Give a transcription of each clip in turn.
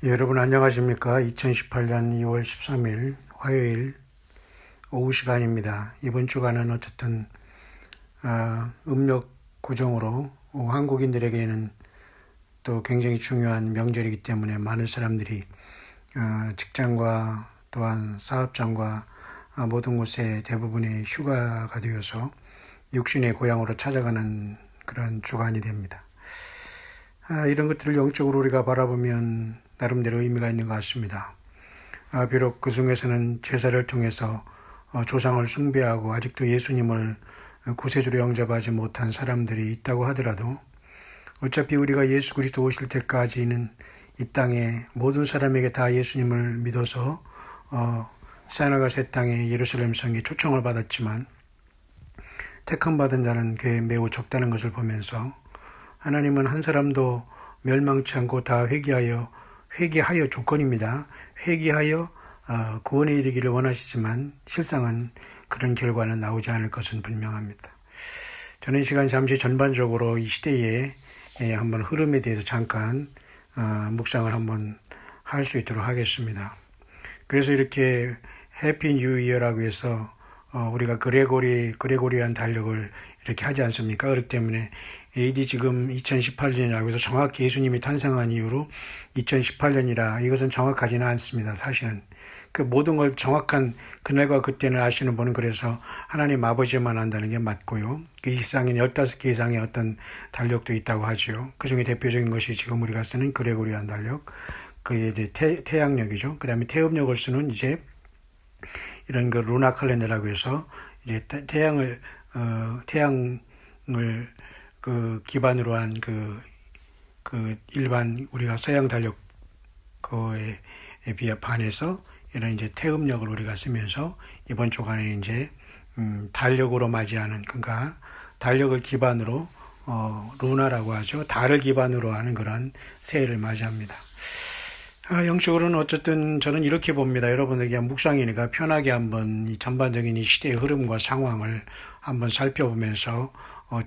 예, 여러분 안녕하십니까? 2018년 2월 13일 화요일 오후 시간입니다. 이번 주간은 어쨌든 음력 고정으로 한국인들에게는 또 굉장히 중요한 명절이기 때문에 많은 사람들이 직장과 또한 사업장과 모든 곳에 대부분의 휴가가 되어서 육신의 고향으로 찾아가는 그런 주간이 됩니다. 이런 것들을 영적으로 우리가 바라보면 나름대로 의미가 있는 것 같습니다. 비록 그 중에서는 제사를 통해서 조상을 숭배하고 아직도 예수님을 구세주로 영접하지 못한 사람들이 있다고 하더라도 어차피 우리가 예수 그리스도 오실 때까지는 이 땅에 모든 사람에게 다 예수님을 믿어서 새하늘과 새 땅의 예루살렘 성에 초청을 받았지만 택함 받은 자는 그에 매우 적다는 것을 보면서 하나님은 한 사람도 멸망치 않고 다 회개하여 조건입니다. 회개하여 구원에 이르기를 원하시지만 실상은 그런 결과는 나오지 않을 것은 분명합니다. 저는 이 시간 잠시 전반적으로 이 시대의 한번 흐름에 대해서 잠깐 묵상을 한번 할 수 있도록 하겠습니다. 그래서 이렇게 해피 뉴 이어라고 해서 우리가 그레고리안 달력을 이렇게 하지 않습니까? 그렇기 때문에 AD 지금 2018년이라고 해서 정확히 예수님이 탄생한 이후로 2018년이라 이것은 정확하지는 않습니다. 사실은 그 모든 걸 정확한 그날과 그때는 아시는 분은 그래서 하나님 아버지만 안다는 게 맞고요. 그 이상인 15개 이상의 어떤 달력도 있다고 하죠. 그 중에 대표적인 것이 지금 우리가 쓰는 그레고리안 달력, 그게 이제 태양력이죠. 그 다음에 태음력을 쓰는 이제 이런 그 루나 칼렌더라고 해서 이제 태양을 그 기반으로 한 그 일반 우리가 서양 달력 그에 비해 반해서 이런 이제 태음력을 우리가 쓰면서 이번 주간에 이제 달력으로 맞이하는 그러니까 달력을 기반으로 루나라고 하죠. 달을 기반으로 하는 그런 새해를 맞이합니다. 영적으로는 어쨌든 저는 이렇게 봅니다. 여러분에게 묵상이니까 편하게 한번 이 전반적인 이 시대의 흐름과 상황을 한번 살펴보면서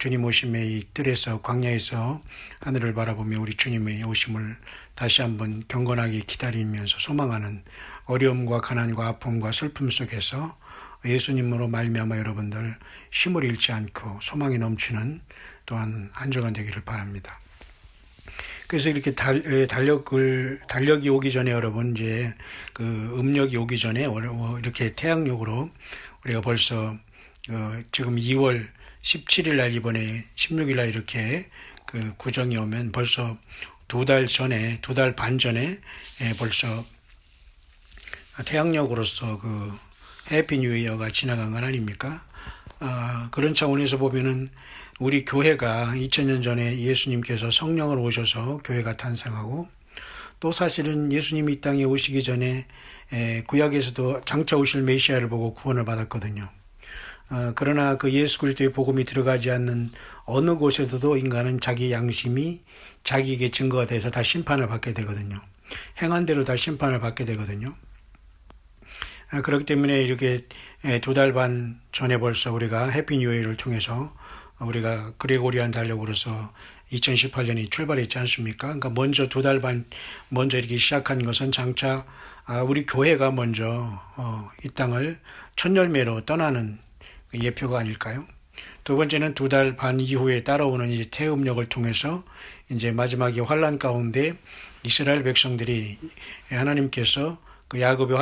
주님 오심의 이 뜰에서 광야에서 하늘을 바라보며 우리 주님의 오심을 다시 한번 경건하게 기다리면서 소망하는 어려움과 가난과 아픔과 슬픔 속에서 예수님으로 말미암아 여러분들 힘을 잃지 않고 소망이 넘치는 또한 한 주간 되기를 바랍니다. 그래서 이렇게 달력이 오기 전에 여러분 이제 그 음력이 오기 전에 이렇게 태양력으로 우리가 벌써 지금 2월 17일 날 이번에 16일 날 이렇게 그 구정이 오면 벌써 두 달 반 전에 벌써 태양력으로서 그 해피 뉴 이어가 지나간 건 아닙니까? 그런 차원에서 보면은 우리 교회가 2000년 전에 예수님께서 성령을 오셔서 교회가 탄생하고 또 사실은 예수님이 이 땅에 오시기 전에 구약에서도 장차 오실 메시아를 보고 구원을 받았거든요. 그러나 그 예수 그리스도의 복음이 들어가지 않는 어느 곳에서도 인간은 자기 양심이 자기에게 증거가 돼서 다 심판을 받게 되거든요. 행한 대로 다 심판을 받게 되거든요. 그렇기 때문에 이렇게 두 달 반 전에 벌써 우리가 해피 뉴 이어를 통해서 우리가 그레고리안 달력으로서 2018년이 출발했지 않습니까? 그러니까 먼저 두 달 반 먼저 이렇게 시작한 것은 장차 우리 교회가 먼저 이 땅을 첫 열매로 떠나는 예표가 아닐까요? 두 번째는 두 달 반 이후에 따라오는 이제 태음력을 통해서 이제 마지막에 환란 가운데 이스라엘 백성들이 하나님께서 그 야곱의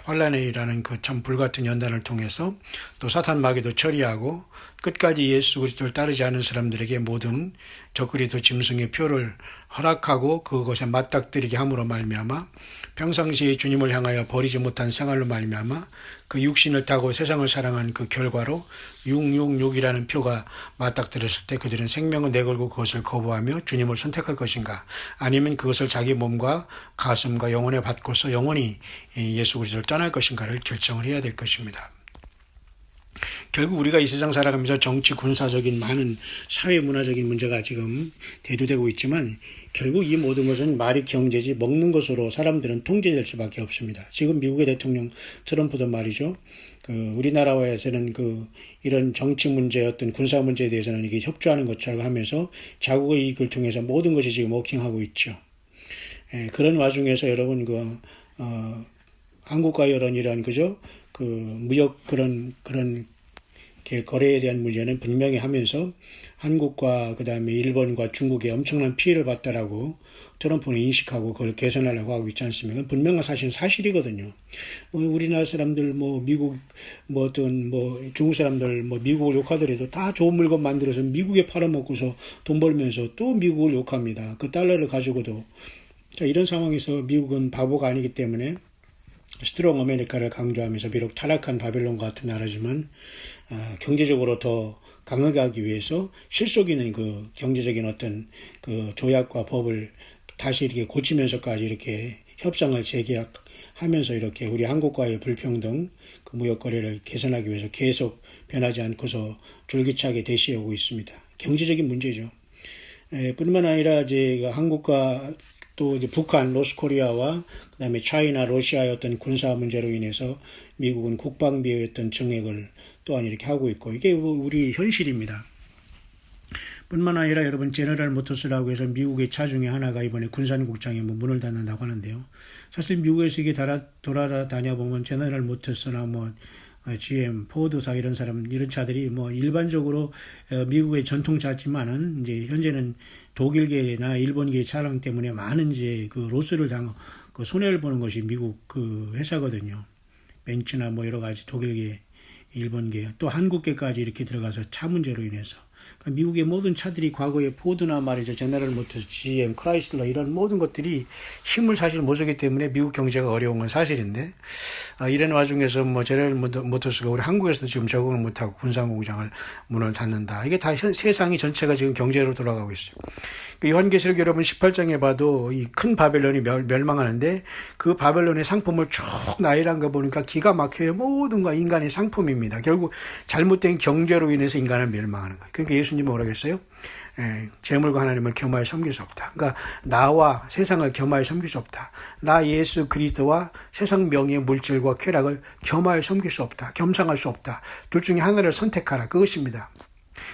환란이라는 그 참 불같은 연단을 통해서 또 사탄 마귀도 처리하고 끝까지 예수 그리스도를 따르지 않은 사람들에게 모든 적그리스도 짐승의 표를 허락하고 그것에 맞닥뜨리게 함으로 말미암아 평상시에 주님을 향하여 버리지 못한 생활로 말미암아 그 육신을 타고 세상을 사랑한 그 결과로 666이라는 표가 맞닥뜨렸을 때 그들은 생명을 내걸고 그것을 거부하며 주님을 선택할 것인가 아니면 그것을 자기 몸과 가슴과 영혼에 받고서 영원히 예수 그리스도를 떠날 것인가를 결정을 해야 될 것입니다. 결국 우리가 이 세상 살아가면서 정치, 군사적인 많은 사회 문화적인 문제가 지금 대두되고 있지만 결국 이 모든 것은 말이 경제지 먹는 것으로 사람들은 통제될 수밖에 없습니다. 지금 미국의 대통령 트럼프도 말이죠. 우리나라에서는 이런 정치 문제, 어떤 군사 문제에 대해서는 이게 협조하는 것처럼 하면서 자국의 이익을 통해서 모든 것이 지금 워킹하고 있죠. 그런 와중에서 여러분 한국과 이런 그죠? 그 무역 그런 거래에 대한 문제는 분명히 하면서 한국과 그다음에 일본과 중국에 엄청난 피해를 봤다라고 트럼프는 인식하고 그걸 개선하려고 하고 있지 않습니까? 분명한 사실이거든요. 우리나라 사람들 미국 중국 사람들 미국을 욕하더라도 다 좋은 물건 만들어서 미국에 팔아먹고서 돈 벌면서 또 미국을 욕합니다. 그 달러를 가지고도. 자, 이런 상황에서 미국은 바보가 아니기 때문에 스트롱 아메리카를 강조하면서 비록 타락한 바벨론 같은 나라지만 경제적으로 더 강하게 하기 위해서 실속 있는 그 경제적인 어떤 그 조약과 법을 다시 이렇게 고치면서까지 이렇게 협상을 재계약하면서 이렇게 우리 한국과의 불평등 그 무역 거래를 개선하기 위해서 계속 변하지 않고서 줄기차게 대시하고 있습니다. 경제적인 문제죠. 뿐만 아니라 이제 한국과 또 이제 북한, 노스코리아와 그다음에 차이나, 러시아의 어떤 군사 문제로 인해서 미국은 국방비의 어떤 증액을 또한 이렇게 하고 있고 이게 우리 현실입니다. 뿐만 아니라 여러분 제너럴 모터스라고 해서 미국의 차 중에 하나가 이번에 군산국장에 문을 닫는다고 하는데요. 사실 미국에서 이게 돌아다녀 보면 제너럴 모터스나 GM, 포드사 이런 이런 차들이 일반적으로 미국의 전통차지만은 이제 현재는 독일계나 일본계 차량 때문에 많은 이제 그 로스를 그 손해를 보는 것이 미국 그 회사거든요. 벤츠나 여러 가지 독일계, 일본계, 또 한국계까지 이렇게 들어가서 차 문제로 인해서. 그러니까 미국의 모든 차들이 과거에 포드나 말이죠. 제너럴 모터스, GM, 크라이슬러 이런 모든 것들이 힘을 사실 못 쓰기 때문에 미국 경제가 어려운 건 사실인데 이런 와중에서 제너럴 모터스가 우리 한국에서도 지금 적응을 못하고 군산공장을 문을 닫는다. 이게 다 세상이 전체가 지금 경제로 돌아가고 있어요. 요한계시록 여러분 18장에 봐도 이 큰 바벨론이 멸망하는데 그 바벨론의 상품을 쭉 나열한 거 보니까 기가 막혀요. 모든 거 인간의 상품입니다. 결국 잘못된 경제로 인해서 인간은 멸망하는 거예요. 그러니까 예수님은 뭐라고 했어요? 재물과 하나님을 겸하여 섬길 수 없다. 그러니까 나와 세상을 겸하여 섬길 수 없다. 나 예수 그리스도와 세상 명예 물질과 쾌락을 겸하여 섬길 수 없다. 겸상할 수 없다. 둘 중에 하나를 선택하라. 그것입니다.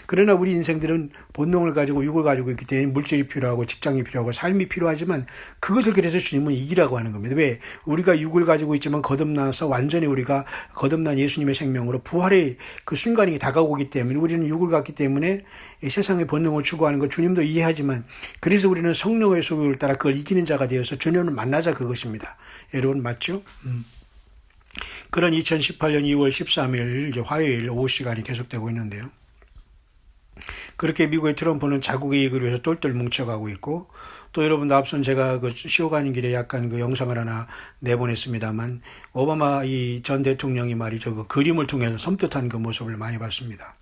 그러나 우리 인생들은 본능을 가지고 육을 가지고 있기 때문에 물질이 필요하고 직장이 필요하고 삶이 필요하지만 그것을 그래서 주님은 이기라고 하는 겁니다. 왜? 우리가 육을 가지고 있지만 거듭나서 완전히 우리가 거듭난 예수님의 생명으로 부활의 그 순간이 다가오기 때문에 우리는 육을 갖기 때문에 세상의 본능을 추구하는 것 주님도 이해하지만 그래서 우리는 성령의 소욕을 따라 그걸 이기는 자가 되어서 주님을 만나자 그것입니다. 여러분 맞죠? 그런 2018년 2월 13일 화요일 오후 시간이 계속되고 있는데요. 그렇게 미국의 트럼프는 자국의 이익을 위해서 똘똘 뭉쳐가고 있고 또 여러분도 앞선 제가 쉬어가는 길에 약간 영상을 하나 내보냈습니다만 오바마 이 전 대통령이 말이죠. 그 그림을 통해서 섬뜩한 그 모습을 많이 봤습니다.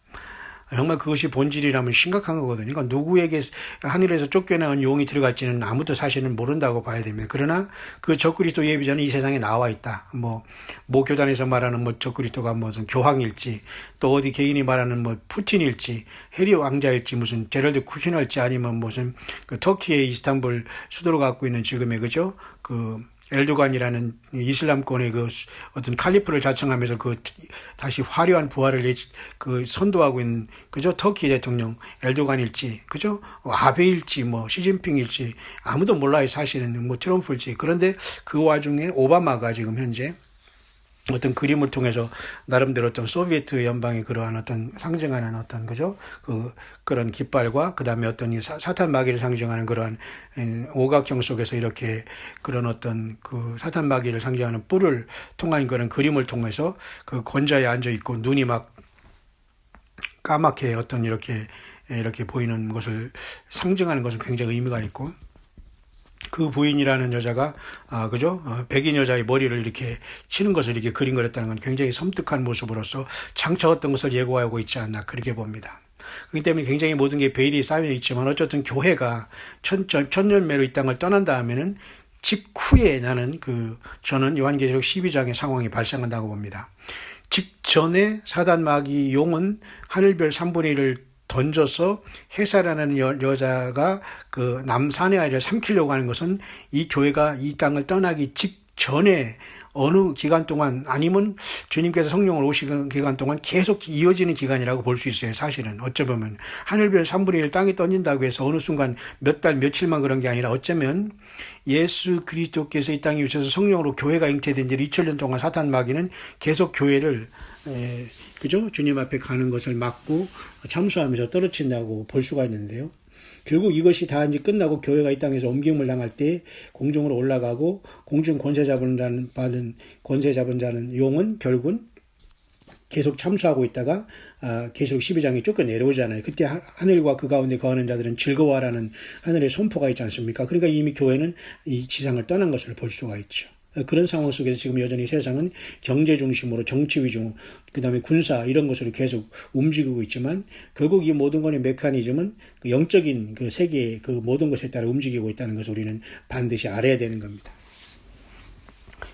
정말 그것이 본질이라면 심각한 거거든요. 그러니까 누구에게 하늘에서 쫓겨나온 용이 들어갈지는 아무도 사실은 모른다고 봐야 됩니다. 그러나 그 적그리스도 예비자는 이 세상에 나와 있다. 모 교단에서 말하는 적그리스도가 무슨 교황일지 또 어디 개인이 말하는 푸틴일지 해리 왕자일지 무슨 제럴드 쿠시너일지 아니면 무슨 그 터키의 이스탄불 수도를 갖고 있는 지금의 그죠? 엘도간이라는 이슬람권의 어떤 칼리프를 자청하면서 다시 화려한 부활을 선도하고 있는, 그죠? 터키 대통령 엘도간일지, 그죠? 아베일지, 시진핑일지, 아무도 몰라요, 사실은. 트럼프일지. 그런데 그 와중에 오바마가 지금 현재 어떤 그림을 통해서 나름대로 어떤 소비에트 연방의 그러한 어떤 상징하는 어떤 그죠 그런 깃발과 그 다음에 어떤 사탄 마귀를 상징하는 그러한 오각형 속에서 이렇게 그런 어떤 그 사탄 마귀를 상징하는 뿔을 통한 그런 그림을 통해서 그 권좌에 앉아 있고 눈이 막 까맣게 어떤 이렇게 보이는 것을 상징하는 것은 굉장히 의미가 있고. 그 부인이라는 여자가 그죠? 백인 여자의 머리를 이렇게 치는 것을 이렇게 그린 거랬다는 건 굉장히 섬뜩한 모습으로서 장차 어떤 것을 예고하고 있지 않나 그렇게 봅니다. 그렇기 때문에 굉장히 모든 게 베일이 쌓여 있지만 어쨌든 교회가 천년매로 이 땅을 떠난 다음에는 직후에 저는 요한계시록 12장의 상황이 발생한다고 봅니다. 직전에 사단 마귀 용은 하늘별 3분의 1을 던져서 헤사라는 여자가 그 남산의 아이를 삼키려고 하는 것은 이 교회가 이 땅을 떠나기 직전에 어느 기간 동안 아니면 주님께서 성령을 오시는 기간 동안 계속 이어지는 기간이라고 볼 수 있어요. 사실은 어쩌면 하늘별 3분의 1 땅에 던진다고 해서 어느 순간 몇 달 며칠만 그런 게 아니라 어쩌면 예수 그리스도께서 이 땅에 오셔서 성령으로 교회가 잉태된 지 2000년 동안 사탄 마귀는 계속 교회를 그죠? 주님 앞에 가는 것을 막고 참수하면서 떨어뜨린다고 볼 수가 있는데요. 결국 이것이 다 이제 끝나고 교회가 이 땅에서 옮김을 당할 때 공중으로 올라가고 공중 권세 잡은 자는 용은 결국은 계속 참수하고 있다가 계시록 12장에 쫓겨 내려오잖아요. 그때 하늘과 그 가운데 거하는 자들은 즐거워하라는 하늘의 선포가 있지 않습니까? 그러니까 이미 교회는 이 지상을 떠난 것을 볼 수가 있죠. 그런 상황 속에서 지금 여전히 세상은 경제 중심으로 정치 위주, 그 다음에 군사 이런 것으로 계속 움직이고 있지만 결국 이 모든 것의 메커니즘은 그 영적인 그 세계의 그 모든 것에 따라 움직이고 있다는 것을 우리는 반드시 알아야 되는 겁니다.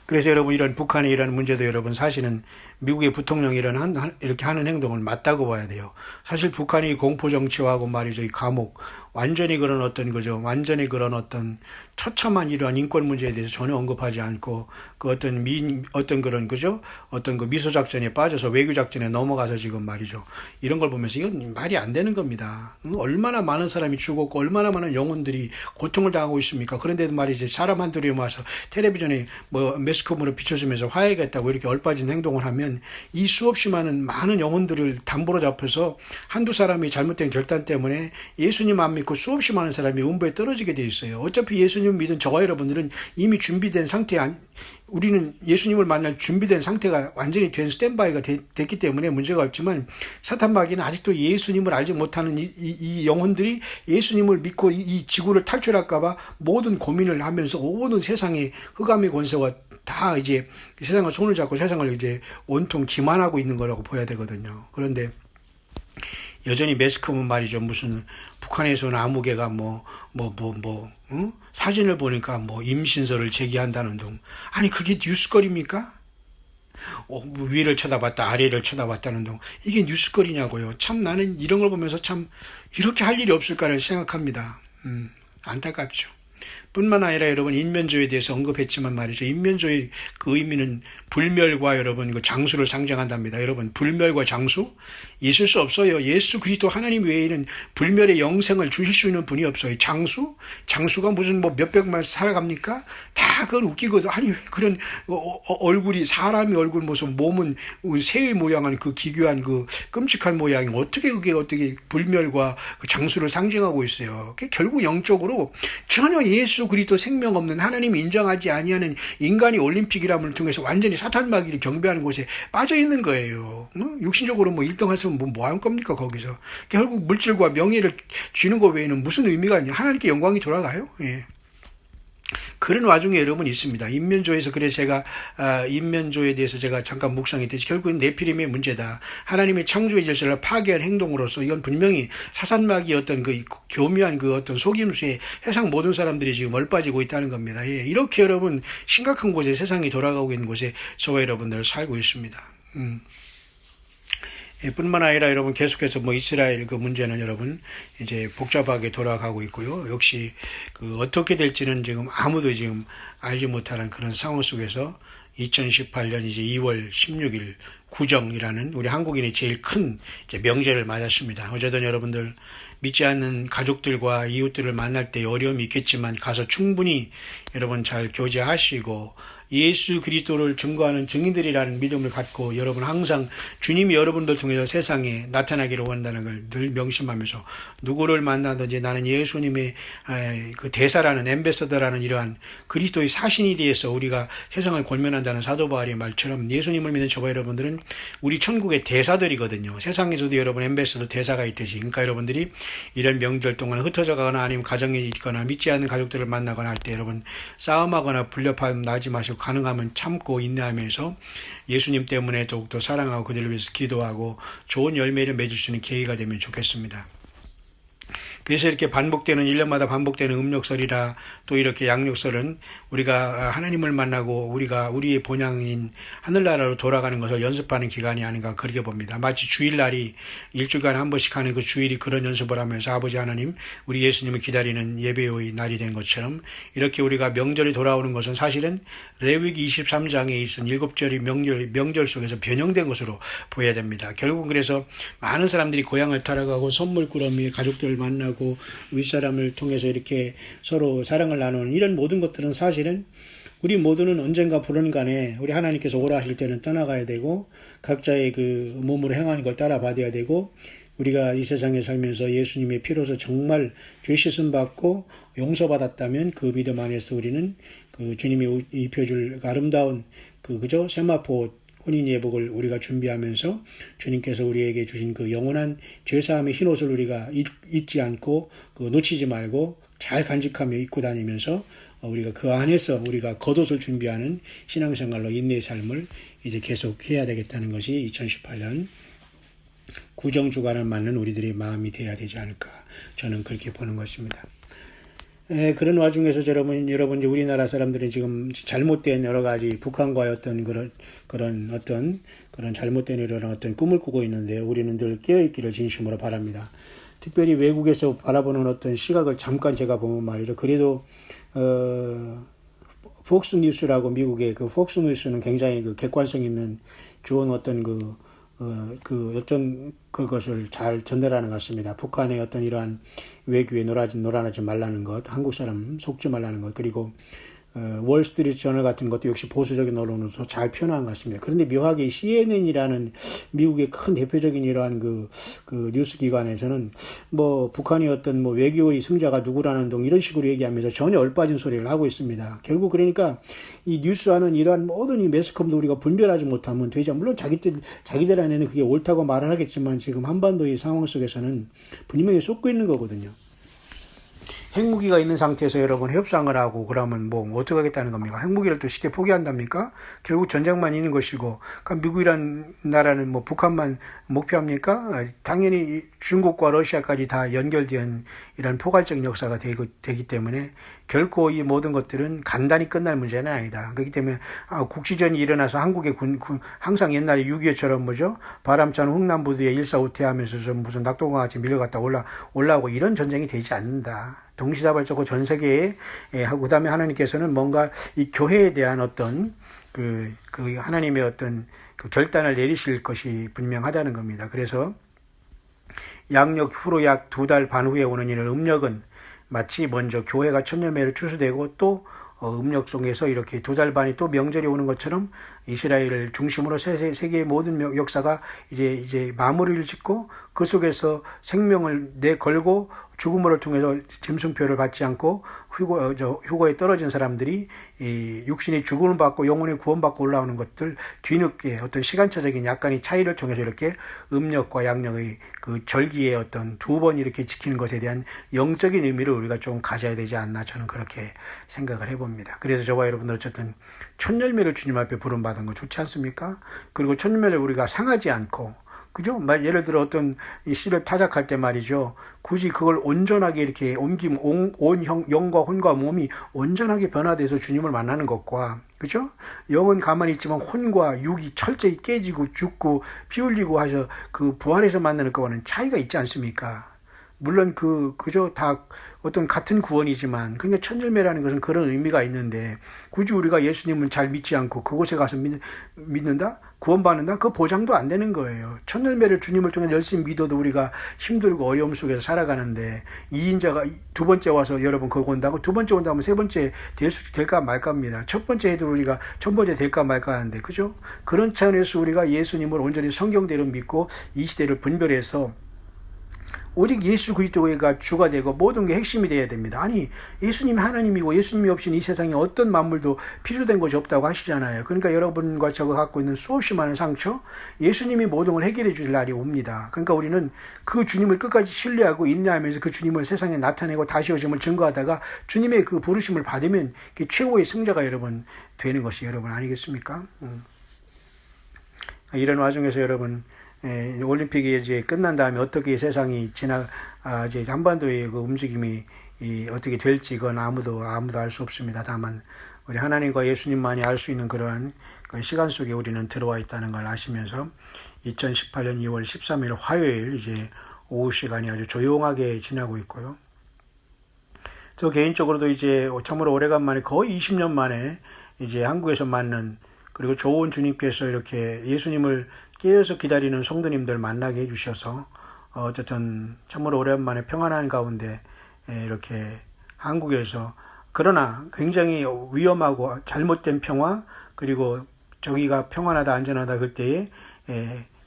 그래서 여러분 이런 북한의 이런 문제도 여러분 사실은 미국의 부통령이 이렇게 하는 행동을 맞다고 봐야 돼요. 사실 북한이 공포 정치화하고 말이죠. 이 감옥 완전히 그런 어떤 거죠. 완전히 그런 어떤 처참한 이러한 인권 문제에 대해서 전혀 언급하지 않고 그 어떤 그런 그죠? 어떤 그 미소 작전에 빠져서 외교 작전에 넘어가서 지금 말이죠. 이런 걸 보면서 이건 말이 안 되는 겁니다. 얼마나 많은 사람이 죽었고 얼마나 많은 영혼들이 고통을 당하고 있습니까? 그런데도 말이지 사람 한둘이 모아서 텔레비전에 뭐 매스컴으로 비춰주면서 화해겠다고 이렇게 얼빠진 행동을 하면 이 수없이 많은 영혼들을 담보로 잡혀서 한두 사람이 잘못된 결단 때문에 예수님 안 믿고 수없이 많은 사람이 음부에 떨어지게 돼 있어요. 어차피 예수님 믿은 저와 여러분들은 이미 준비된 상태, 우리는 예수님을 만날 준비된 상태가 완전히 된 스탠바이가 됐기 때문에 문제가 없지만 사탄 마귀는 아직도 예수님을 알지 못하는 이 영혼들이 예수님을 믿고 이 지구를 탈출할까 봐 모든 고민을 하면서 모든 세상의 흑암의 권세와 다 이제 세상을 손을 잡고 세상을 이제 온통 기만하고 있는 거라고 보여야 되거든요. 그런데 여전히 매스컴은 말이죠. 무슨 북한에서는 아무개가 사진을 보니까 임신서를 제기한다는 둥. 아니 그게 뉴스거리입니까? 위를 쳐다봤다 아래를 쳐다봤다는 둥. 이게 뉴스거리냐고요. 참 나는 이런 걸 보면서 참 이렇게 할 일이 없을까를 생각합니다. 안타깝죠. 뿐만 아니라 여러분 인면조에 대해서 언급했지만 말이죠. 인면조의 그 의미는 불멸과 여러분 그 장수를 상징한답니다. 여러분 불멸과 장수 있을 수 없어요. 예수 그리스도 하나님 외에는 불멸의 영생을 주실 수 있는 분이 없어요. 장수가 무슨 몇백만 살아갑니까? 다 그건 웃기거든. 아니 그런 얼굴이 사람의 얼굴 모습 몸은 새의 모양한 그 기괴한 그 끔찍한 모양이 어떻게 불멸과 그 장수를 상징하고 있어요. 결국 영적으로 전혀 예수 그리스도 생명 없는 하나님이 인정하지 아니하는 인간이 올림픽이람을 통해서 완전히 사탄 마귀를 경배하는 곳에 빠져 있는 거예요. 육신적으로 1등 할 수 있으면 뭐 할 겁니까 거기서. 결국 물질과 명예를 쥐는 것 외에는 무슨 의미가 있냐. 하나님께 영광이 돌아가요. 예. 그런 와중에 여러분 있습니다. 인면조에서 그래서 제가 인면조에 대해서 제가 잠깐 묵상했듯이 결국은 네피림의 문제다. 하나님의 창조의 질서를 파괴한 행동으로서 이건 분명히 사산마귀의 어떤 그 교묘한 그 어떤 속임수에 세상 모든 사람들이 지금 얼빠지고 있다는 겁니다. 예, 이렇게 여러분 심각한 곳에 세상이 돌아가고 있는 곳에 저와 여러분들 살고 있습니다. 뿐만 아니라 여러분 계속해서 이스라엘 그 문제는 여러분 이제 복잡하게 돌아가고 있고요. 역시 그 어떻게 될지는 지금 아무도 지금 알지 못하는 그런 상황 속에서 2018년 이제 2월 16일 구정이라는 우리 한국인의 제일 큰 이제 명제를 맞았습니다. 어쨌든 여러분들 믿지 않는 가족들과 이웃들을 만날 때 어려움이 있겠지만 가서 충분히 여러분 잘 교제하시고 예수 그리스도를 증거하는 증인들이라는 믿음을 갖고 여러분 항상 주님이 여러분들 통해서 세상에 나타나기를 원한다는 걸 늘 명심하면서 누구를 만나든지 나는 예수님의 그 대사라는 엠베서더라는 이러한 그리스도의 사신이 대해서 우리가 세상을 권면한다는 사도 바울의 말처럼 예수님을 믿는 저와 여러분들은 우리 천국의 대사들이거든요. 세상에서도 여러분 엠베서더 대사가 있듯이 그러니까 여러분들이 이런 명절 동안 흩어져 가거나 아니면 가정에 있거나 믿지 않는 가족들을 만나거나 할 때 여러분 싸움하거나 불협화음 나지 마시고 가능하면 참고 인내하면서 예수님 때문에 더욱더 사랑하고 그들을 위해서 기도하고 좋은 열매를 맺을 수 있는 계기가 되면 좋겠습니다. 그래서 이렇게 반복되는 1년마다 반복되는 음력설이라 또 이렇게 양육설은 우리가 하나님을 만나고 우리의 본향인 하늘나라로 돌아가는 것을 연습하는 기간이 아닌가 그렇게 봅니다. 마치 주일날이 일주일간에 한 번씩 하는 그 주일이 그런 연습을 하면서 아버지 하나님, 우리 예수님을 기다리는 예배의 날이 된 것처럼 이렇게 우리가 명절이 돌아오는 것은 사실은 레위기 23장에 있은 7절이 명절 속에서 변형된 것으로 보여야 됩니다. 결국 그래서 많은 사람들이 고향을 타러가고 선물꾸러미 가족들 만나고 윗사람을 통해서 이렇게 서로 사랑을 나누는 이런 모든 것들은 사실은 우리 모두는 언젠가 불언간에 우리 하나님께서 오라 하실 때는 떠나가야 되고 각자의 그 몸으로 행하는 걸 따라 받아야 되고 우리가 이 세상에 살면서 예수님의 피로서 정말 죄 씻음 받고 용서받았다면 그 믿음 안에서 우리는 그 주님이 입혀줄 아름다운 그죠 세마포 혼인 예복을 우리가 준비하면서 주님께서 우리에게 주신 그 영원한 죄사함의 흰옷을 우리가 잊지 않고 놓치지 말고 잘 간직하며 입고 다니면서 우리가 그 안에서 우리가 겉옷을 준비하는 신앙생활로 인내의 삶을 이제 계속 해야 되겠다는 것이 2018년 구정주간을 맞는 우리들의 마음이 되어야 되지 않을까 저는 그렇게 보는 것입니다. 그런 와중에서 여러분 이제 우리나라 사람들은 지금 잘못된 여러 가지 북한과의 어떤 그런 잘못된 이런 어떤 꿈을 꾸고 있는데 우리는 늘 깨어있기를 진심으로 바랍니다. 특별히 외국에서 바라보는 어떤 시각을 잠깐 제가 보면 말이죠. 그래도 폭스뉴스라고 미국의 그 폭스뉴스는 굉장히 그 객관성 있는 좋은 어떤 어떤 그것을 잘 전달하는 것 같습니다. 북한의 어떤 이러한 외교에 놀아나지 말라는 것, 한국 사람 속지 말라는 것, 그리고 월스트리트 저널 같은 것도 역시 보수적인 언론으로서 잘 표현한 것 같습니다. 그런데 묘하게 CNN이라는 미국의 큰 대표적인 이러한 그 뉴스 기관에서는 뭐 북한이 어떤 뭐 외교의 승자가 누구라는 등 이런 식으로 얘기하면서 전혀 얼빠진 소리를 하고 있습니다. 결국 그러니까 이 뉴스와는 이러한 모든 이 매스컴도 우리가 분별하지 못하면 되죠. 물론 자기들 안에는 그게 옳다고 말을 하겠지만 지금 한반도의 상황 속에서는 분명히 쏟고 있는 거거든요. 핵무기가 있는 상태에서 여러분 협상을 하고 그러면 뭐 어떻게 하겠다는 겁니까? 핵무기를 또 쉽게 포기한답니까? 결국 전쟁만 있는 것이고, 그러니까 미국이란 나라는 뭐 북한만 목표합니까? 당연히 중국과 러시아까지 다 연결된 이런 포괄적인 역사가 되기 때문에 결코 이 모든 것들은 간단히 끝날 문제는 아니다. 그렇기 때문에 국지전이 일어나서 한국의 항상 옛날에 6.25처럼 뭐죠? 바람찬 흥남부두에 일사후퇴하면서 좀 무슨 낙동강같이 밀려갔다 올라오고 이런 전쟁이 되지 않는다. 동시다발적으로 전 세계에 하고 그다음에 하나님께서는 뭔가 이 교회에 대한 어떤 그 하나님의 어떤 그 결단을 내리실 것이 분명하다는 겁니다. 그래서 양력 후로 약 2달 반 후에 오는 이런 음력은 마치 먼저 교회가 천년매를 추수되고 또 음력 속에서 이렇게 2달 반이 또 명절이 오는 것처럼 이스라엘을 중심으로 세계의 모든 역사가 이제 마무리를 짓고 그 속에서 생명을 내걸고 죽음을 통해서 짐승표를 받지 않고 휴거에 떨어진 사람들이 이 육신의 죽음을 받고 영혼의 구원받고 올라오는 것들 뒤늦게 어떤 시간차적인 약간의 차이를 통해서 이렇게 음력과 양력의 그 절기의 어떤 2번 이렇게 지키는 것에 대한 영적인 의미를 우리가 좀 가져야 되지 않나 저는 그렇게 생각을 해봅니다. 그래서 저와 여러분들 어쨌든 천열매를 주님 앞에 부름받은 거 좋지 않습니까? 그리고 천열매를 우리가 상하지 않고 그죠? 예를 들어 어떤 이 씨를 타작할 때 말이죠. 굳이 그걸 온전하게 이렇게 영과 혼과 몸이 온전하게 변화돼서 주님을 만나는 것과, 그죠? 영은 가만히 있지만 혼과 육이 철저히 깨지고 죽고 피 흘리고 하셔 그 부활해서 만나는 것과는 차이가 있지 않습니까? 물론 그저 다 어떤 같은 구원이지만, 그러니까 천절매라는 것은 그런 의미가 있는데, 굳이 우리가 예수님을 잘 믿지 않고 그곳에 가서 믿는다? 구원받는다? 그 보장도 안 되는 거예요. 천절매를 주님을 통해 열심히 믿어도 우리가 힘들고 어려움 속에서 살아가는데, 2인자가 2번째 와서 여러분 그거 온다고? 2번째 온다면 3번째 될까 말까입니다. 첫 번째 해도 우리가 1000번째 될까 말까 하는데, 그죠? 그런 차원에서 우리가 예수님을 온전히 성경대로 믿고 이 시대를 분별해서 오직 예수 그리스도가 주가 되고 모든 게 핵심이 되어야 됩니다. 아니, 예수님이 하나님이고 예수님이 없이는 이 세상에 어떤 만물도 필요된 것이 없다고 하시잖아요. 그러니까 여러분과 저가 갖고 있는 수없이 많은 상처, 예수님이 모든 걸 해결해 줄 날이 옵니다. 그러니까 우리는 그 주님을 끝까지 신뢰하고 인내하면서 그 주님을 세상에 나타내고 다시 오심을 증거하다가 주님의 그 부르심을 받으면 최고의 승자가 여러분 되는 것이 여러분 아니겠습니까? 이런 와중에서 여러분 올림픽이 이제 끝난 다음에 어떻게 세상이 이제 한반도의 그 움직임이 어떻게 될지 이건 아무도 알 수 없습니다. 다만 우리 하나님과 예수님만이 알 수 있는 그러한 그 시간 속에 우리는 들어와 있다는 걸 아시면서 2018년 2월 13일 화요일 이제 오후 시간이 아주 조용하게 지나고 있고요. 저 개인적으로도 이제 참으로 오래간만에 거의 20년 만에 이제 한국에서 맞는 그리고 좋은 주님께서 이렇게 예수님을 깨어서 기다리는 성도님들 만나게 해주셔서 어쨌든 참으로 오랜만에 평안한 가운데 이렇게 한국에서 그러나 굉장히 위험하고 잘못된 평화 그리고 저기가 평안하다 안전하다 그때에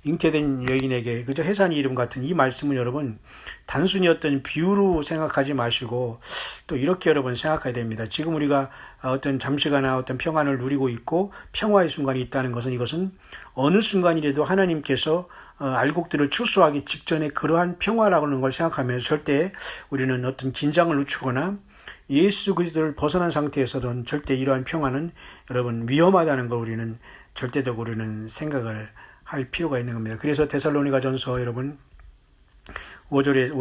잉태된 여인에게 그저 해산 이름 같은 이 말씀은 여러분 단순히 어떤 비유로 생각하지 마시고 또 이렇게 여러분 생각해야 됩니다. 지금 우리가 어떤 잠시간의 어떤 평안을 누리고 있고 평화의 순간이 있다는 것은 이것은 어느 순간이라도 하나님께서 알곡들을 출소하기 직전에 그러한 평화라고 하는 걸 생각하면서 절대 우리는 어떤 긴장을 늦추거나 예수 그리스도를 벗어난 상태에서는 절대 이러한 평화는 여러분 위험하다는 걸 우리는 절대적으로는 생각을 할 필요가 있는 겁니다. 그래서 데살로니가전서 여러분 5장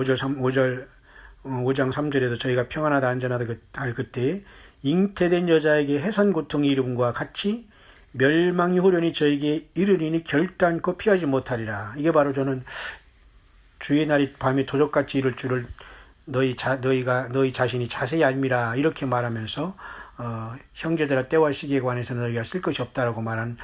3절에도 저희가 평안하다 안전하다 할 그때 잉태된 여자에게 해산 고통의 이름과 같이 멸망이 호련히 저에게 이르리니 결단코 피하지 못하리라. 이게 바로 저는 주의 날이 밤에 도적같이 이를 줄을 너희 자신이 자세히 알미라 이렇게 말하면서 형제들아 때와 시기에 관해서 너희가 쓸 것이 없다라고 말한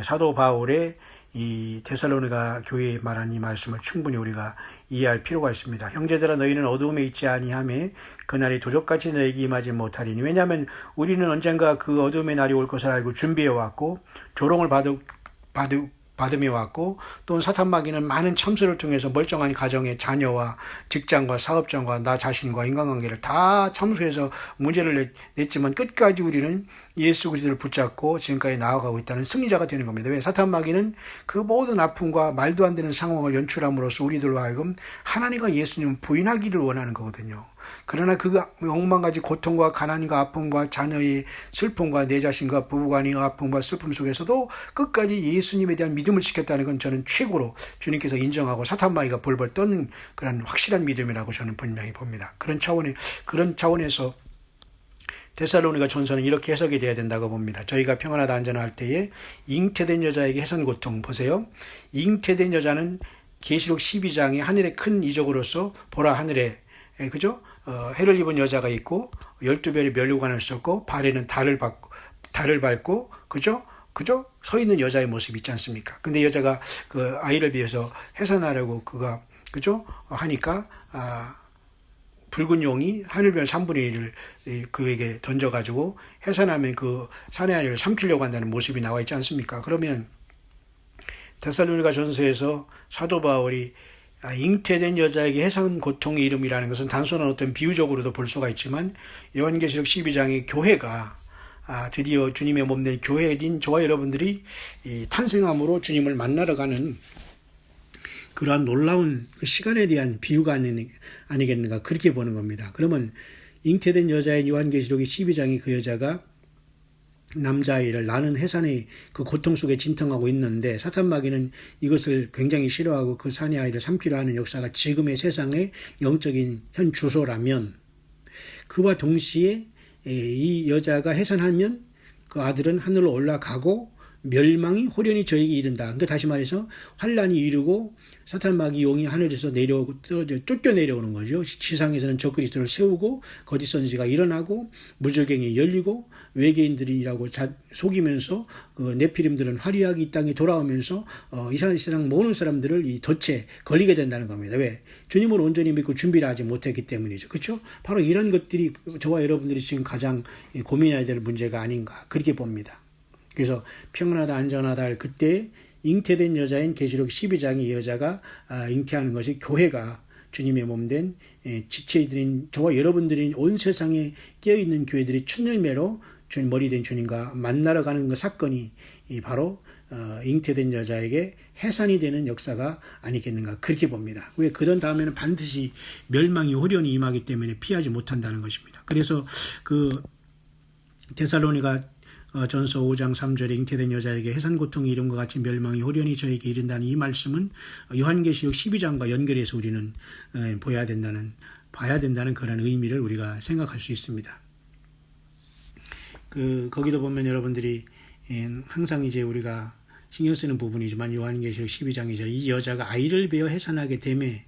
사도 바울의 이 데살로니가 교회에 말한 이 말씀을 충분히 우리가 이해할 필요가 있습니다. 형제들아 너희는 어두움에 있지 아니하며 그날이 도적같이 너희에게 임하지 못하리니 왜냐하면 우리는 언젠가 그 어두움의 날이 올 것을 알고 준비해 왔고 조롱을 받으며 왔고 또 사탄마귀는 많은 참수를 통해서 멀쩡한 가정의 자녀와 직장과 사업장과 나 자신과 인간관계를 다 참수해서 문제를 냈지만 끝까지 우리는 예수 그리스도를 붙잡고 지금까지 나아가고 있다는 승리자가 되는 겁니다. 왜? 사탄마귀는 그 모든 아픔과 말도 안 되는 상황을 연출함으로써 우리들로 하여금 하나님과 예수님을 부인하기를 원하는 거거든요. 그러나 그 억만가지 고통과 가난과 아픔과 자녀의 슬픔과 내 자신과 부부간의 아픔과 슬픔 속에서도 끝까지 예수님에 대한 믿음을 지켰다는 건 저는 최고로 주님께서 인정하고 사탄마귀가 벌벌 떠는 그런 확실한 믿음이라고 저는 분명히 봅니다. 그런 차원에서 데살로니가 전서는 이렇게 해석이 돼야 된다고 봅니다. 저희가 평안하다 안전할 때에 잉태된 여자에게 해산 고통 보세요. 잉태된 여자는 계시록 12장의 하늘의 큰 이적으로서 보라 하늘에 그죠? 해를 입은 여자가 있고 12별의 면류관을 썼고 발에는 달을 밟고 그죠? 서 있는 여자의 모습이 있지 않습니까? 근데 여자가 그 아이를 위해서 해산하려고 그가 그죠? 하니까 붉은 용이 하늘별 3분의 1을 그에게 던져가지고 해산하면 그 사내 아이를 삼키려고 한다는 모습이 나와 있지 않습니까? 그러면 데살로니가 전서에서 사도 바울이 잉태된 여자에게 해산 고통의 이름이라는 것은 단순한 어떤 비유적으로도 볼 수가 있지만 요한계시록 12장의 교회가 드디어 주님의 몸된 교회인 저와 여러분들이 탄생함으로 주님을 만나러 가는 그러한 놀라운 그 시간에 대한 비유가 아니겠는가 그렇게 보는 겁니다. 그러면 잉태된 여자인 요한계시록의 12장의 그 여자가 남자아이를 낳는 해산의 그 고통 속에 진통하고 있는데 사탄마귀는 이것을 굉장히 싫어하고 그 사내 아이를 삼키려 하는 역사가 지금의 세상의 영적인 현 주소라면 그와 동시에 이 여자가 해산하면 그 아들은 하늘로 올라가고 멸망이 호련히 저에게 이른다. 그러니까 다시 말해서 환란이 이르고 사탄마귀 용이 하늘에서 쫓겨 내려오는 거죠. 지상에서는 적그리스도를 세우고 거짓 선지가 일어나고 무저갱이 열리고 외계인들이라고 속이면서 그 네피림들은 화려하게 이 땅에 돌아오면서 이 세상 모든 사람들을 이 덫에 걸리게 된다는 겁니다. 왜? 주님을 온전히 믿고 준비를 하지 못했기 때문이죠. 그렇죠? 바로 이런 것들이 저와 여러분들이 지금 가장 고민해야 될 문제가 아닌가 그렇게 봅니다. 그래서 평안하다 안전하다 할 그때 잉태된 여자인 계시록 12장의 여자가 잉태하는 것이 교회가 주님의 몸된 지체들인 저와 여러분들이 온 세상에 깨어있는 교회들이 춘열매로 주님 머리된 주님과 만나러 가는 그 사건이 바로 잉태된 여자에게 해산이 되는 역사가 아니겠는가 그렇게 봅니다. 왜? 그런 다음에는 반드시 멸망이 호련히 임하기 때문에 피하지 못한다는 것입니다. 그래서 그 데살로니가 전서 5장 3절에 잉태된 여자에게 해산 고통의 이름과 같이 멸망이 호련히 저에게 이른다는 이 말씀은 요한계시록 12장과 연결해서 우리는 보아야 된다는 봐야 된다는 그런 의미를 우리가 생각할 수 있습니다. 거기도 보면 여러분들이 항상 이제 우리가 신경 쓰는 부분이지만 요한계시록 12장 2절 이 여자가 아이를 베어 해산하게 됨에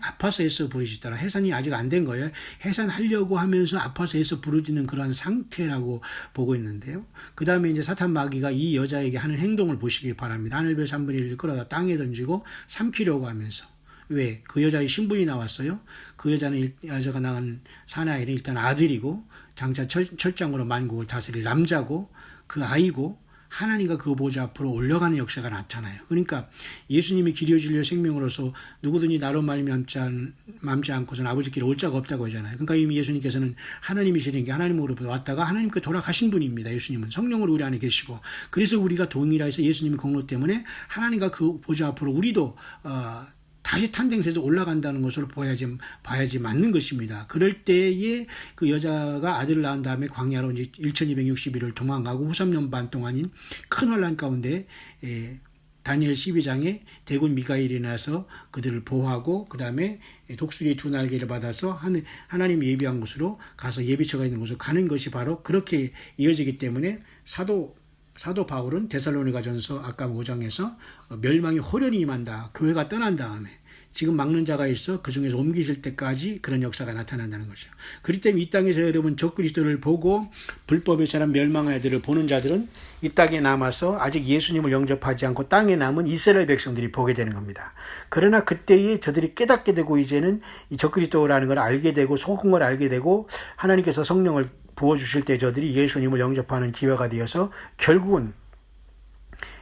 아파서 애써 부르짖더라. 해산이 아직 안 된 거예요. 해산하려고 하면서 아파서 애써 부르짖는 그러한 상태라고 보고 있는데요. 그 다음에 이제 사탄 마귀가 이 여자에게 하는 행동을 보시길 바랍니다. 하늘별 3분의 1을 끌어다 땅에 던지고 삼키려고 하면서. 왜? 그 여자의 신분이 나왔어요. 그 여자가 낳은 사나이는 일단 아들이고 장차 철장으로 만국을 다스릴 남자고 그 아이고 하나님과 그 보좌 앞으로 올라가는 역사가 나타나요. 그러니까 예수님이 길이요 진리요 생명으로서 누구든지 나로 말미암지 않고서는 아버지께로 올 자가 없다고 하잖아요. 그러니까 이미 예수님께서는 하나님이시는 게 하나님으로부터 왔다가 하나님께 돌아가신 분입니다. 예수님은 성령으로 우리 안에 계시고 그래서 우리가 동일하 해서 예수님의 공로 때문에 하나님과 그 보좌 앞으로 우리도 다시 탄생해서 올라간다는 것으로 봐야지 맞는 것입니다. 그럴 때에 그 여자가 아들을 낳은 다음에 광야로 이제 1260일을 도망가고 후 3년 반 동안인 큰 환란 가운데 다니엘 12장에 대군 미가엘이 나서 그들을 보호하고 그 다음에 독수리의 두 날개를 받아서 하나님이 예비한 곳으로 가서 예비처가 있는 곳으로 가는 것이 바로 그렇게 이어지기 때문에 사도 바울은 데살로니가전서 아까 5장에서 멸망이 호련히 임한다. 교회가 떠난 다음에 지금 막는 자가 있어 그 중에서 옮기실 때까지 그런 역사가 나타난다는 거죠. 그렇기 때문에 이 땅에서 여러분 적그리스도를 보고 불법의 사람 멸망의 애들을 보는 자들은 이 땅에 남아서 아직 예수님을 영접하지 않고 땅에 남은 이스라엘 백성들이 보게 되는 겁니다. 그러나 그때에 저들이 깨닫게 되고 이제는 이 적그리스도라는 걸 알게 되고 속은 걸 알게 되고 하나님께서 성령을 부어주실 때 저들이 예수님을 영접하는 기회가 되어서 결국은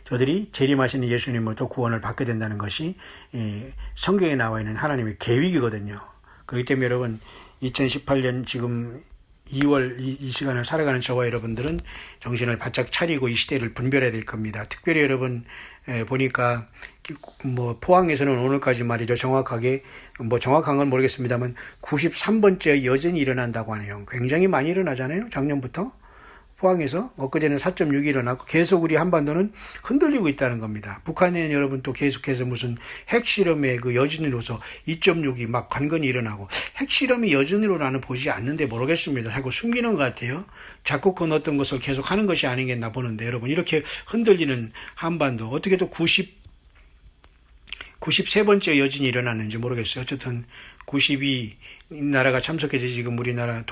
저들이 재림하시는 예수님으로부터 구원을 받게 된다는 것이 성경에 나와 있는 하나님의 계획이거든요. 그렇기 때문에 여러분 2018년 지금 2월 이 시간을 살아가는 저와 여러분들은 정신을 바짝 차리고 이 시대를 분별해야 될 겁니다. 특별히 여러분 보니까 포항에서는 오늘까지 말이죠. 정확하게 정확한 건 모르겠습니다만 93번째 여전히 일어난다고 하네요. 굉장히 많이 일어나잖아요. 작년부터 포항에서 엊그제는 4.6이 일어나고 계속 우리 한반도는 흔들리고 있다는 겁니다. 북한에는 여러분 또 계속해서 무슨 핵실험의 그 여진으로서 2.6이 막 관건이 일어나고 핵실험이 여진으로 나는 보지 않는데 모르겠습니다. 자꾸 숨기는 것 같아요. 자꾸 그 어떤 것을 계속 하는 것이 아니겠나 보는데 여러분 이렇게 흔들리는 한반도 어떻게 또 93번째 여진이 일어났는지 모르겠어요. 어쨌든 92 나라가 참석해서 지금 우리나라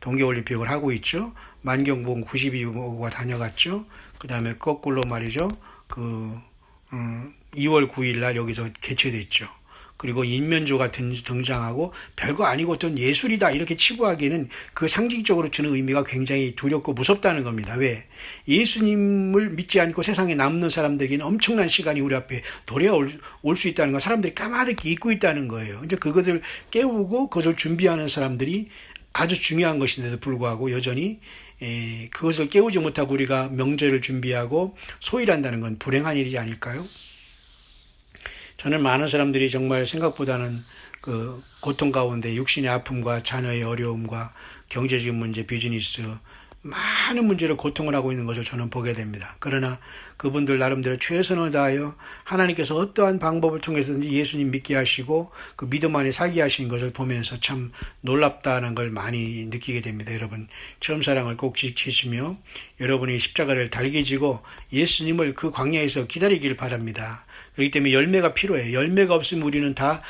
동계올림픽을 하고 있죠. 만경봉 92호가 다녀갔죠. 그 다음에 거꾸로 말이죠. 2월 9일 날 여기서 개최됐죠. 그리고 인면조가 등장하고 별거 아니고 어떤 예술이다 이렇게 치부하기에는 그 상징적으로 주는 의미가 굉장히 두렵고 무섭다는 겁니다. 왜? 예수님을 믿지 않고 세상에 남는 사람들에게는 엄청난 시간이 우리 앞에 도래올 수 있다는 거 사람들이 까마득히 잊고 있다는 거예요. 이제 그것을 깨우고 그것을 준비하는 사람들이 아주 중요한 것인데도 불구하고 여전히 그것을 깨우지 못하고 우리가 명절을 준비하고 소일한다는 건 불행한 일이지 않을까요? 저는 많은 사람들이 정말 생각보다는 그 고통 가운데 육신의 아픔과 자녀의 어려움과 경제적인 문제, 비즈니스 많은 문제로 고통을 하고 있는 것을 저는 보게 됩니다. 그러나 그분들 나름대로 최선을 다하여 하나님께서 어떠한 방법을 통해서든지 예수님 믿게 하시고 그 믿음 안에 살게 하신 것을 보면서 참 놀랍다는 걸 많이 느끼게 됩니다. 여러분 처음 사랑을 꼭 지키시며 여러분이 십자가를 달게 지고 예수님을 그 광야에서 기다리길 바랍니다. 그렇기 때문에 열매가 필요해요. 열매가 없으면 우리는 다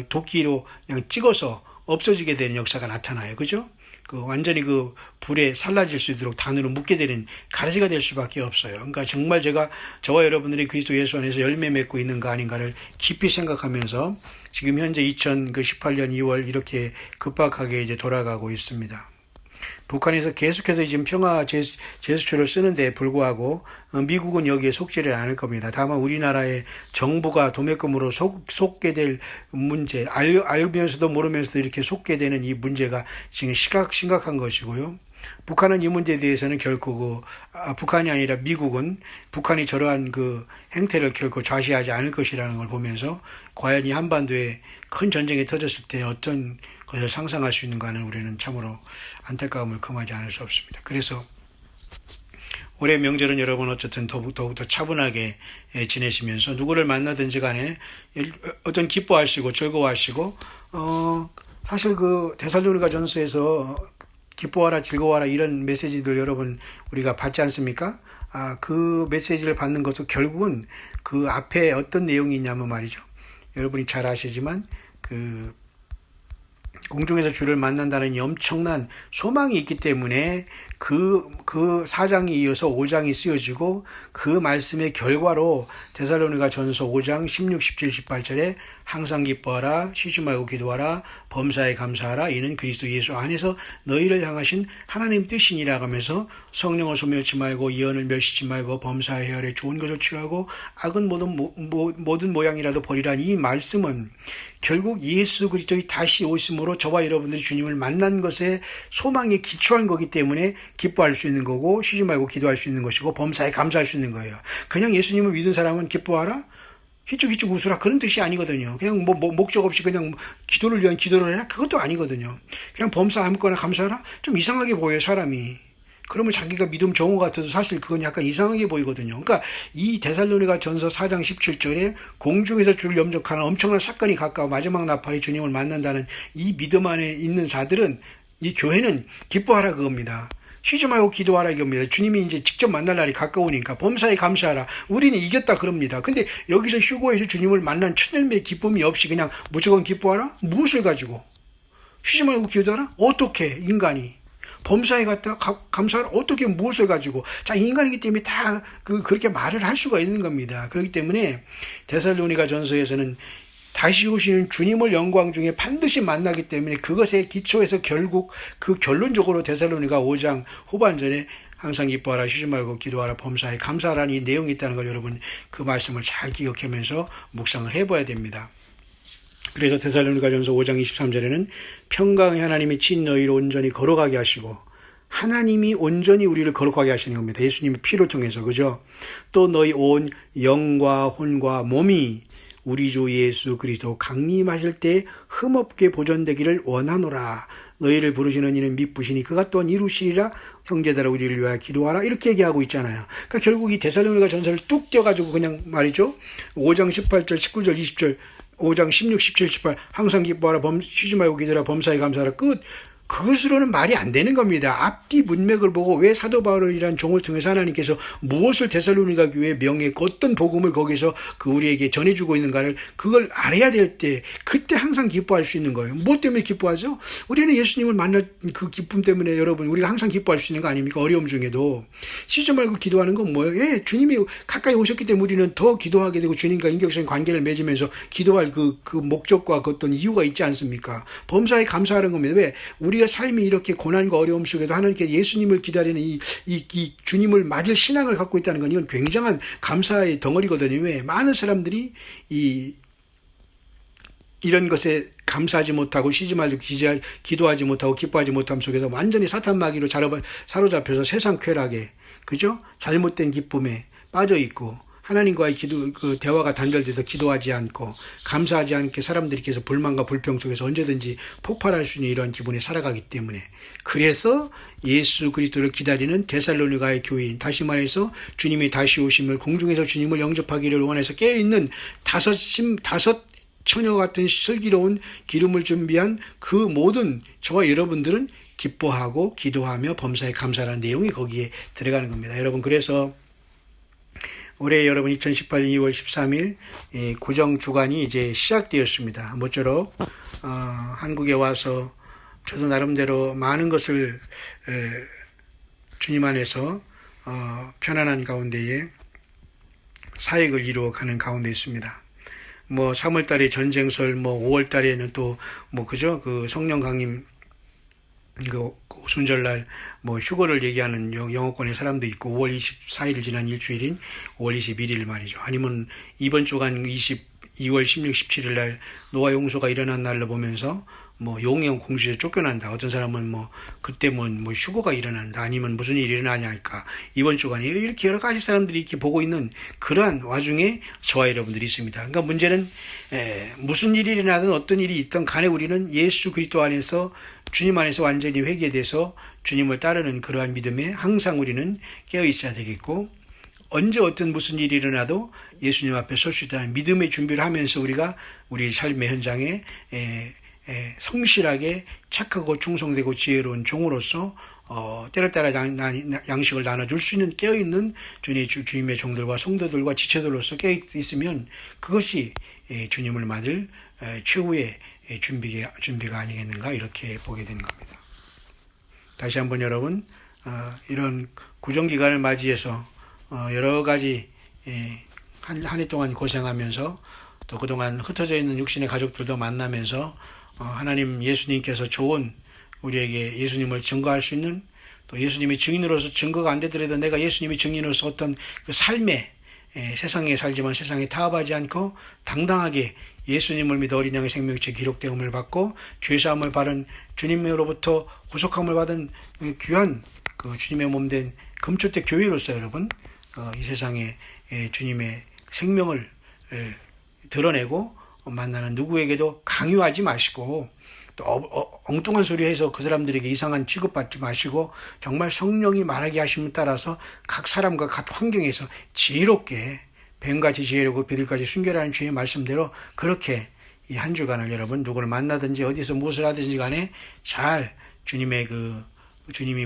도끼로 그냥 찍어서 없어지게 되는 역사가 나타나요. 그죠? 완전히 그 불에 살라질 수 있도록 단으로 묶게 되는 가지가 될 수밖에 없어요. 그러니까 정말 저와 여러분들이 그리스도 예수 안에서 열매 맺고 있는가 아닌가를 깊이 생각하면서 지금 현재 2018년 2월 이렇게 급박하게 이제 돌아가고 있습니다. 북한에서 계속해서 지금 평화 제스처를 쓰는데 불구하고 미국은 여기에 속지를 않을 겁니다. 다만 우리나라의 정부가 도매금으로 속게 될 문제, 알면서도 모르면서도 이렇게 속게 되는 이 문제가 지금 심각한 것이고요. 북한은 이 문제에 대해서는 결코 북한이 아니라 미국은 북한이 저러한 그 행태를 결코 좌시하지 않을 것이라는 걸 보면서 과연 이 한반도에 큰 전쟁이 터졌을 때 어떤 것을 상상할 수 있는가는 우리는 참으로 안타까움을 금하지 않을 수 없습니다. 그래서 올해 명절은 여러분 어쨌든 더욱더 차분하게 지내시면서 누구를 만나든지 간에 어떤 기뻐하시고 즐거워하시고 사실 그 데살로니가 전서에서 기뻐하라 즐거워하라 이런 메시지들 여러분 우리가 받지 않습니까? 그 메시지를 받는 것도 결국은 그 앞에 어떤 내용이 있냐면 말이죠. 여러분이 잘 아시지만 그 공중에서 주를 만난다는 이 엄청난 소망이 있기 때문에 그 4장이 이어서 5장이 쓰여지고 그 말씀의 결과로 데살로니가 전서 5장 16, 17, 18절에 항상 기뻐하라, 쉬지 말고 기도하라, 범사에 감사하라, 이는 그리스도 예수 안에서 너희를 향하신 하나님 뜻이니라 하면서 성령을 소멸치 말고 예언을 멸시치 말고 범사에 헤아려 좋은 것을 취하고 악은 모든 모양이라도 버리라는 이 말씀은 결국 예수 그리스도의 다시 오심으로 저와 여러분들이 주님을 만난 것에 소망에 기초한 거기 때문에 기뻐할 수 있는 거고 쉬지 말고 기도할 수 있는 것이고 범사에 감사할 수 있는 거예요. 그냥 예수님을 믿은 사람은 기뻐하라? 희죽희죽 웃으라 그런 뜻이 아니거든요. 그냥 목적 없이 그냥 기도를 위한 기도를 해라 그것도 아니거든요. 그냥 범사 아무거나 감사하라? 좀 이상하게 보여요 사람이. 그러면 자기가 믿음 좋은 것 같아도 사실 그건 약간 이상하게 보이거든요. 그러니까 이 데살로니가 전서 4장 17절에 공중에서 주를 염전하는 엄청난 사건이 가까워 마지막 나팔이 주님을 만난다는 이 믿음 안에 있는 자들은 이 교회는 기뻐하라 그겁니다. 쉬지 말고 기도하라 이겁니다. 주님이 이제 직접 만날 날이 가까우니까 범사에 감사하라. 우리는 이겼다 그럽니다. 근데 여기서 휴거에서 주님을 만난 천열매의 기쁨이 없이 그냥 무조건 기뻐하라? 무엇을 가지고? 쉬지 말고 기도하라? 어떻게 인간이? 범사에 갔다 감사하라? 어떻게 무엇을 가지고? 자, 인간이기 때문에 다 그렇게 말을 할 수가 있는 겁니다. 그렇기 때문에 데살로니가 전서에서는 다시 오시는 주님을 영광 중에 반드시 만나기 때문에 그것에 기초해서 결국 그 결론적으로 데살로니가 5장 후반전에 항상 기뻐하라, 쉬지 말고 기도하라, 범사에 감사하라는 이 내용이 있다는 걸 여러분 그 말씀을 잘 기억하면서 묵상을 해봐야 됩니다. 그래서 데살로니가 전서 5장 23절에는 평강의 하나님이 친 너희를 온전히 거룩하게 하시고 하나님이 온전히 우리를 거룩하게 하시는 겁니다. 예수님의 피를 통해서 그죠? 또 너희 온 영과 혼과 몸이 우리 주 예수 그리스도 강림하실 때 흠없게 보존되기를 원하노라. 너희를 부르시는 이는 미쁘시니 그가 또한 이루시리라. 형제들아 우리를 위하여 기도하라. 이렇게 얘기하고 있잖아요. 그러니까 결국 이 데살로니가 전서를 뚝 떼어가지고 그냥 말이죠. 5장 18절 19절 20절 5장 16, 17, 18 항상 기뻐하라, 쉬지 말고 기도하라, 범사에 감사하라. 끝. 그것으로는 말이 안 되는 겁니다. 앞뒤 문맥을 보고 왜 사도 바울이라는 종을 통해서 하나님께서 무엇을 데살로니가 교회에 명했고 어떤 복음을 거기서 그 우리에게 전해주고 있는가를 그걸 알아야 될 때 그때 항상 기뻐할 수 있는 거예요. 무엇 때문에 기뻐하죠? 우리는 예수님을 만날 그 기쁨 때문에 여러분 우리가 항상 기뻐할 수 있는 거 아닙니까? 어려움 중에도. 쉬지 말고 기도하는 건 뭐예요? 예, 주님이 가까이 오셨기 때문에 우리는 더 기도하게 되고 주님과 인격적인 관계를 맺으면서 기도할 그 목적과 그 어떤 이유가 있지 않습니까? 범사에 감사하는 겁니다. 왜? 우리가 삶이 이렇게 고난과 어려움 속에도 하나님께 예수님을 기다리는 이 주님을 맞을 신앙을 갖고 있다는 건 이건 굉장한 감사의 덩어리거든요. 왜? 많은 사람들이 이런 것에 감사하지 못하고 쉬지 말고 기도하지 못하고 기뻐하지 못함 속에서 완전히 사탄 마귀로 사로잡혀서 세상 쾌락에 그죠? 잘못된 기쁨에 빠져 있고 하나님과의 대화가 단절돼서 기도하지 않고 감사하지 않게 사람들이 계속 불만과 불평 속에서 언제든지 폭발할 수 있는 이런 기분에 살아가기 때문에 그래서 예수 그리스도를 기다리는 데살로니가의 교인 다시 말해서 주님이 다시 오심을 공중에서 주님을 영접하기를 원해서 깨어있는 다섯 처녀 같은 슬기로운 기름을 준비한 그 모든 저와 여러분들은 기뻐하고 기도하며 범사에 감사하는 내용이 거기에 들어가는 겁니다. 여러분 그래서 올해 여러분 2018년 2월 13일 고정 주간이 이제 시작되었습니다. 모쪼록 한국에 와서 저도 나름대로 많은 것을 주님 안에서 편안한 가운데에 사역을 이루어가는 가운데 있습니다. 3월달에 전쟁설, 5월달에는 또 그죠? 그 성령 강림 그 오순절날 휴거를 얘기하는 영어권의 사람도 있고 5월 24일 지난 일주일인 5월 21일 말이죠. 아니면 이번 주간 2월 16, 17일 날 노아 용서가 일어난 날로 보면서 용영 공주에 쫓겨난다. 어떤 사람은 그때 휴거가 일어난다. 아니면 무슨 일이 일어나냐니까 이번 주간에 이렇게 여러 가지 사람들이 이렇게 보고 있는 그러한 와중에 저와 여러분들이 있습니다. 그러니까 문제는 무슨 일이 일어나든 어떤 일이 있든 간에 우리는 예수 그리스도 안에서 주님 안에서 완전히 회개돼서 주님을 따르는 그러한 믿음에 항상 우리는 깨어 있어야 되겠고 언제 어떤 무슨 일이 일어나도 예수님 앞에 설 수 있다는 믿음의 준비를 하면서 우리가 우리 삶의 현장에 성실하게 착하고 충성되고 지혜로운 종으로서 때를 따라 양식을 나눠줄 수 있는 깨어있는 주님의 종들과 성도들과 지체들로서 깨어있으면 그것이 주님을 맞을 최후의 준비가 아니겠는가 이렇게 보게 되는 겁니다. 다시 한번 여러분 이런 구정기간을 맞이해서 여러 가지 한 해 동안 고생하면서 또 그동안 흩어져 있는 육신의 가족들도 만나면서 하나님 예수님께서 좋은 우리에게 예수님을 증거할 수 있는 또 예수님의 증인으로서 증거가 안 되더라도 내가 예수님의 증인으로서 어떤 그 삶에 세상에 살지만 세상에 타협하지 않고 당당하게 예수님을 믿어 어린 양의 생명체 기록되음을 받고 죄사함을 받은 주님으로부터 구속함을 받은 귀한 그 주님의 몸된 금초대 교회로서 여러분 이 세상에 주님의 생명을 드러내고 만나는 누구에게도 강요하지 마시고 또 엉뚱한 소리 해서 그 사람들에게 이상한 취급받지 마시고 정말 성령이 말하게 하심에 따라서 각 사람과 각 환경에서 지혜롭게 뱀같이 지혜롭고 비둘기같이 순결하는 주의 말씀대로 그렇게 이 한 주간을 여러분 누구를 만나든지 어디서 무엇을 하든지 간에 잘 주님이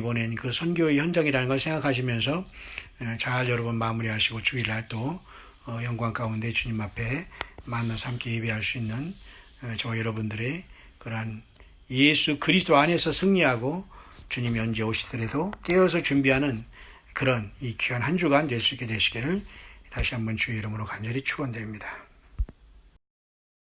보낸 그 선교의 현장이라는 걸 생각하시면서 잘 여러분 마무리하시고 주일날 또 영광 가운데 주님 앞에 만나서 함께 예배할 수 있는 저와 여러분들의 그러한 예수 그리스도 안에서 승리하고 주님이 언제 오시더라도 깨어서 준비하는 그런 이 귀한 한 주간 될 수 있게 되시기를 다시 한번 주의 이름으로 간절히 축원드립니다.